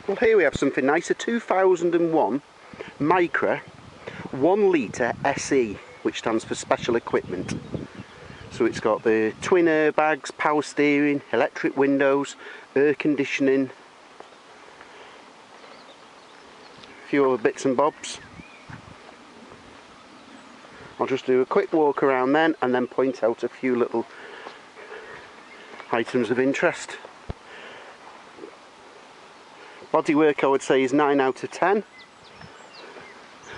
Well, here we have something nice, a 2001 Micra 1 litre SE, which stands for special equipment. So it's got the twin airbags, power steering, electric windows, air conditioning, a few other bits and bobs. I'll just do a quick walk around then and then point out a few little items of interest. Bodywork, I would say, is 9 out of 10.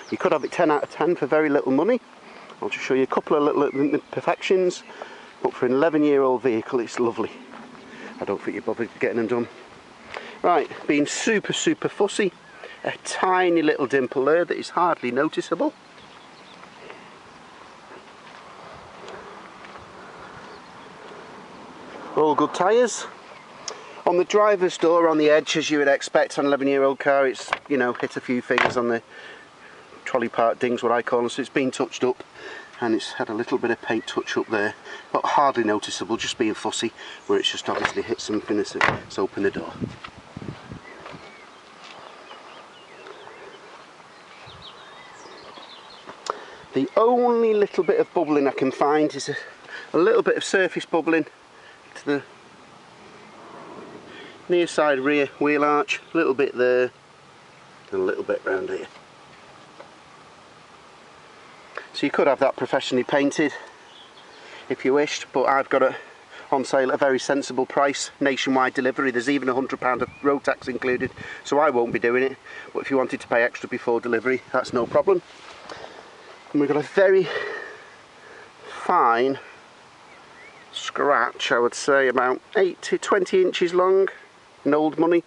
You could have it 10 out of 10 for very little money. I'll just show you a couple of little imperfections, but for an 11-year-old vehicle it's lovely. I don't think you're bothered getting them done. Right, being super fussy, a tiny little dimple there that is hardly noticeable. All good tyres. On the driver's door on the edge, as you would expect on an 11-year-old car, it's, you know, hit a few things on the trolley park dings, what I call them, so it's been touched up and it's had a little bit of paint touch up there, but hardly noticeable, just being fussy, where it's just obviously hit something as it's opened the door. The only little bit of bubbling I can find is a little bit of surface bubbling to the near side rear wheel arch, a little bit there and a little bit round here. So you could have that professionally painted if you wished, but I've got it on sale at a very sensible price, nationwide delivery. There's even £100 of road tax included, so I won't be doing it, but if you wanted to pay extra before delivery, that's no problem. And we've got a very fine scratch, I would say about 8 to 20 inches long, in old money.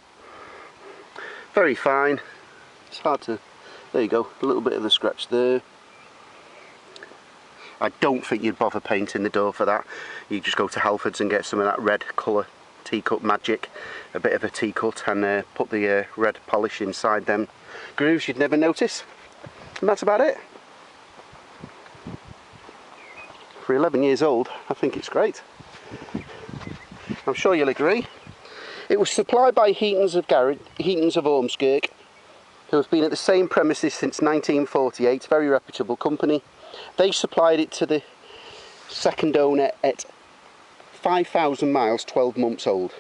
Very fine. It's hard to, there you go, a little bit of the scratch there. I don't think you'd bother painting the door for that. You just go to Halfords and get some of that red colour teacut magic, a bit of a teacut, and put the red polish inside them grooves you'd never notice. And that's about it. For 11 years old, I think it's great. I'm sure you'll agree. It was supplied by Heatons of Ormskirk, who have been at the same premises since 1948, very reputable company. They supplied it to the second owner at 5,000 miles, 12 months old.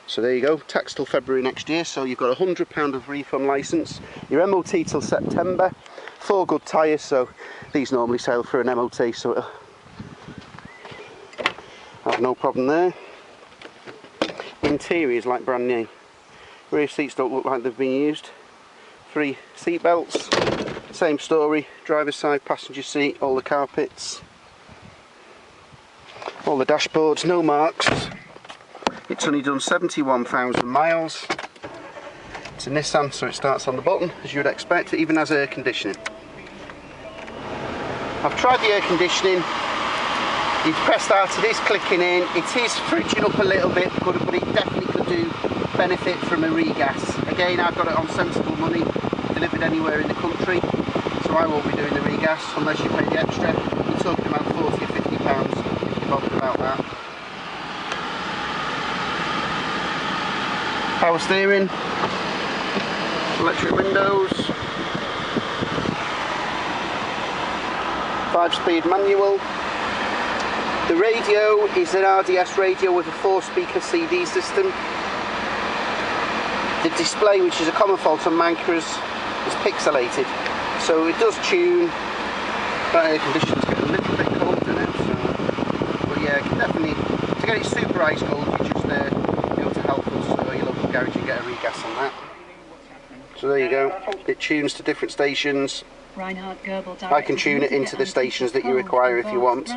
So there you go, tax till February next year, so you've got £100 of refund licence, your MOT till September, 4 good tyres, so these normally sell for an MOT, so it'll have no problem there. Interior is like brand new. Rear seats don't look like they've been used. 3 seat belts, same story, driver's side, passenger seat, all the carpets, all the dashboards, no marks. It's only done 71,000 miles. It's a Nissan, so it starts on the button, as you would expect. It even has air conditioning. I've tried the air conditioning. You've pressed start, it is clicking in. It is fridging up a little bit, but it definitely could do benefit from a regas. Again, I've got it on sensible money, delivered anywhere in the country, so I won't be doing the regas unless you pay the extra. You're talking about £40 or £50 if you're bothered about that. Power steering, electric windows, 5-speed manual. The radio is an RDS radio with a 4-speaker CD system. The display, which is a common fault on Micras, is pixelated, so it does tune. That air conditioner's getting a little bit colder now, so, but yeah, definitely, to get it super ice cold, you just go to Halfords or your local garage and get a regas on that. So there you go, it tunes to different stations. I can tune it into the stations that you require if you want.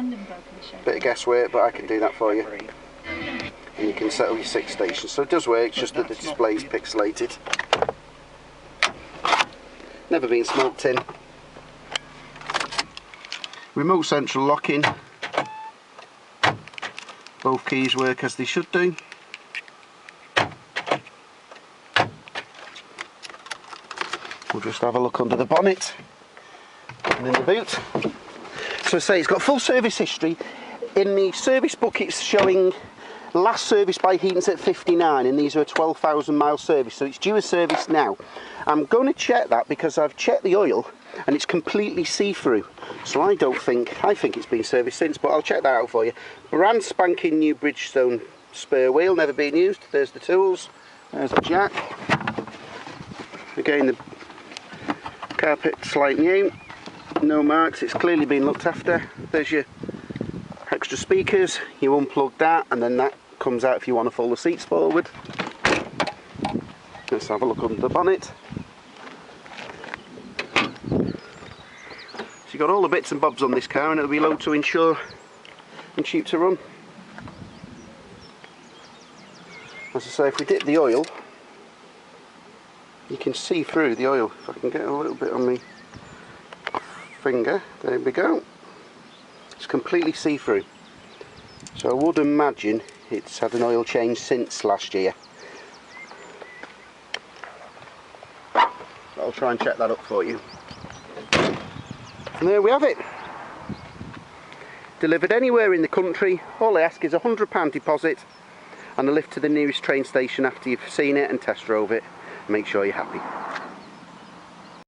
Bit of guesswork, but I can do that for you. And you can set up your 6 stations. So it does work, it's just that the display is pixelated. Never been smoked in. Remote central locking. Both keys work as they should do. We'll just have a look under the bonnet and in the boot. So I say it's got full service history. In the service book it's showing Last service by Heaton's at 59, and these are a 12,000 mile service, so it's due a service now. I'm going to check that because I've checked the oil and it's completely see-through, so I think it's been serviced since, but I'll check that out for you. Brand spanking new Bridgestone spare wheel, never been used. There's the tools, there's the jack. Again, the carpet slight new, no marks, it's clearly been looked after. There's your extra speakers, you unplug that and then that comes out if you want to fold the seats forward. Let's have a look under the bonnet. So you've got all the bits and bobs on this car, and it'll be low to insure and cheap to run. As I say, if we dip the oil, you can see through the oil. If I can get a little bit on my finger, there we go. It's completely see-through. So I would imagine it's had an oil change since last year. I'll try and check that up for you. And there we have it. Delivered anywhere in the country. All I ask is a £100 deposit and a lift to the nearest train station after you've seen it and test drove it. Make sure you're happy.